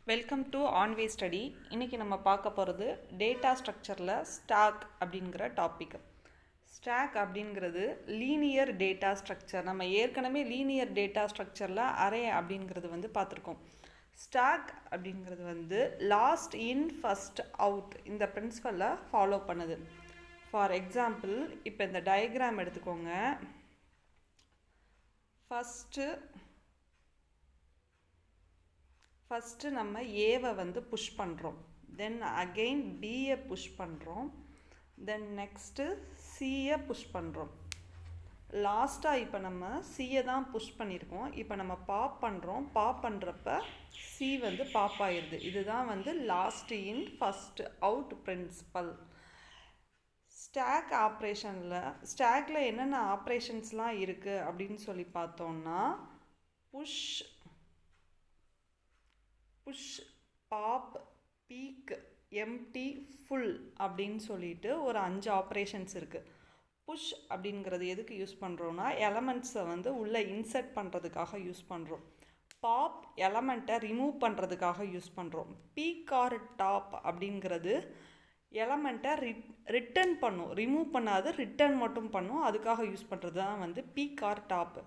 Welcome to ஆன்வே study. இன்றைக்கி நம்ம பார்க்க போகிறது டேட்டா ஸ்ட்ரக்சரில் ஸ்டாக் அப்படிங்கிற டாபிக். ஸ்டாக் அப்படிங்கிறது லீனியர் டேட்டா ஸ்ட்ரக்சர். நம்ம ஏற்கனவே லீனியர் டேட்டா ஸ்ட்ரக்சரில் அரே அப்படிங்கிறது பார்த்துருக்கோம். ஸ்டாக் அப்படிங்கிறது லாஸ்ட் இன் ஃபஸ்ட் அவுட் இந்த பிரின்சிபலை ஃபாலோ பண்ணுது. ஃபார் எக்ஸாம்பிள், இப்போ இந்த டயக்ராம் எடுத்துக்கோங்க. ஃபஸ்ட்டு நம்ம ஏவை புஷ் பண்ணுறோம், தென் அகெயின் பியை புஷ் பண்ணுறோம், தென் நெக்ஸ்ட்டு சியை புஷ் பண்ணுறோம். லாஸ்ட்டாக இப்போ நம்ம சியை தான் புஷ் பண்ணியிருக்கோம். இப்போ நம்ம பாப் பண்ணுறோம். பாப் பண்ணுறப்ப சி பாப் ஆயிடுது. இதுதான் last in first out principle. Stack ஸ்டாக்கில் என்னென்ன ஆப்ரேஷன்ஸ்லாம் இருக்குது அப்படின்னு சொல்லி பார்த்தோம்னா, push, pop, peek, empty, full அப்படின்னு சொல்லிட்டு ஒரு 5 ஆப்ரேஷன்ஸ் இருக்குது. புஷ் அப்படிங்கிறது எதுக்கு யூஸ் பண்ணுறோன்னா, எலமெண்ட்ஸை உள்ளே இன்சர்ட் பண்ணுறதுக்காக யூஸ் பண்ணுறோம். பாப் எலமெண்ட்டை ரிமூவ் பண்ணுறதுக்காக யூஸ் பண்ணுறோம். பீக் ஆர் டாப் அப்படிங்கிறது எலமெண்ட்டை ரிட்டர்ன் பண்ணும், ரிமூவ் பண்ணாது ரிட்டர்ன் மட்டும் பண்ணும், அதுக்காக யூஸ் பண்ணுறது தான் பீக் ஆர் டாப்.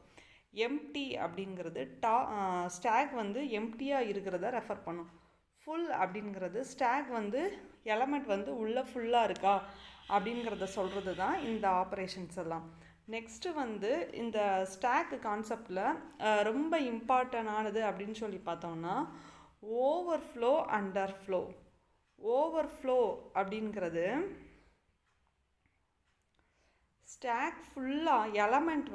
எம்டி அப்படிங்கிறது ஸ்டாக் எம்டியாக இருக்கிறத ரெஃபர் பண்ணும். ஃபுல் அப்படிங்கிறது ஸ்டாக் எலமெண்ட் உள்ளே ஃபுல்லாக இருக்கா அப்படிங்கிறத சொல்கிறது தான் இந்த ஆப்ரேஷன்ஸ் எல்லாம். நெக்ஸ்ட்டு இந்த ஸ்டாக் கான்செப்டில் ரொம்ப இம்பார்ட்டண்டானது அப்படின்னு சொல்லி பார்த்தோம்னா, ஓவர்ஃப்ளோ, அண்டர்ஃப்ளோ. ஓவர்ஃப்ளோ அப்படிங்கிறது ஸ்டாக் ஃபுல்லாக எலமெண்ட்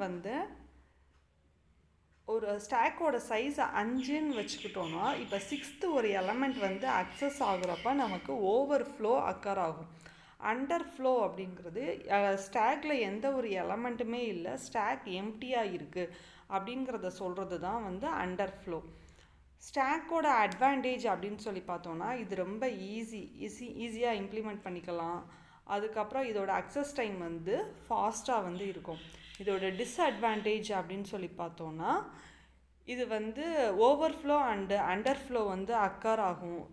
ஒரு ஸ்டாக்கோட சைஸ் 5ன்னு வச்சுக்கிட்டோன்னா, இப்போ 6th ஒரு எலமெண்ட் அக்சஸ் ஆகுறப்ப நமக்கு ஓவர்ஃப்ளோ அக்கர் ஆகும். அண்டர்ஃப்ளோ அப்படிங்கிறது ஸ்டாக்கில் எந்த ஒரு எலமெண்ட்டுமே இல்லை, ஸ்டாக் எம்டியாக இருக்குது அப்படிங்கிறத சொல்கிறது தான் அண்டர்ஃப்ளோ. ஸ்டாக்கோட அட்வான்டேஜ் அப்படின்னு சொல்லி பார்த்தோன்னா, இது ரொம்ப ஈஸியாக இம்ப்ளிமெண்ட் பண்ணிக்கலாம். அதுக்கப்புறம் இதோட அக்சஸ் டைம் ஃபாஸ்ட்டாக இருக்கும். இதோட டிஸ்அட்வான்டேஜ் அப்படின்னு சொல்லி பார்த்தோன்னா, இது ஓவர்ஃப்ளோ அண்டு அண்டர்ஃப்ளோ அக்கர் ஆகும்.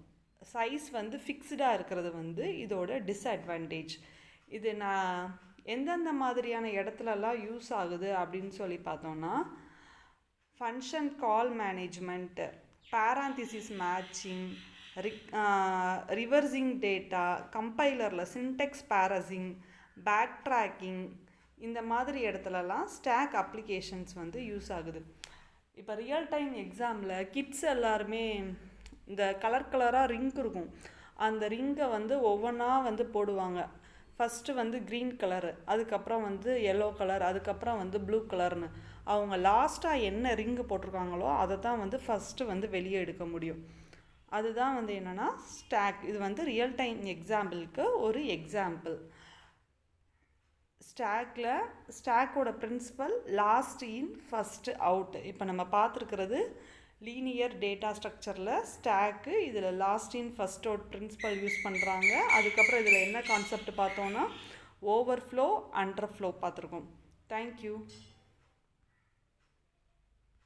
சைஸ் ஃபிக்ஸ்டாக இருக்கிறது இதோட டிஸ்அட்வான்டேஜ். இது நான் எந்தெந்த மாதிரியான இடத்துலலாம் யூஸ் ஆகுது அப்படின்னு சொல்லி பார்த்தோன்னா, function call management, parenthesis matching, reversing data, கம்பைலரில் சின்டெக்ஸ் பேரசிங், பேக் ட்ராக்கிங், இந்த மாதிரி இடத்துலலாம் ஸ்டாக் அப்ளிகேஷன்ஸ் யூஸ் ஆகுது. இப்போ ரியல் டைம் எக்ஸாமில் கிட்ஸ் எல்லாருமே இந்த கலராக ரிங் இருக்கும். அந்த ரிங்கை ஒவ்வொன்றா போடுவாங்க. ஃபஸ்ட்டு க்ரீன் கலரு, அதுக்கப்புறம் எல்லோ கலர், அதுக்கப்புறம் ப்ளூ கலர்னு. அவங்க லாஸ்ட்டாக என்ன ரிங்கு போட்டிருக்காங்களோ அதை தான் ஃபஸ்ட்டு வெளியே எடுக்க முடியும். அதுதான் என்னென்னா ஸ்டாக். இது ரியல் டைம் எக்ஸாம்பிளுக்கு ஒரு எக்ஸாம்பிள். ஸ்டாக்கோட principle last in first out. இப்போ நம்ம பார்த்துருக்கிறது லீனியர் டேட்டா ஸ்ட்ரக்சரில் ஸ்டாக்கு. இதில் last in first out principle use பண்ணுறாங்க. அதுக்கப்புறம் இதில் என்ன கான்செப்ட் பார்த்தோன்னா, ஓவர்ஃப்ளோ, அண்டர்ஃப்ளோ பார்த்துருக்கோம். தேங்க்யூ.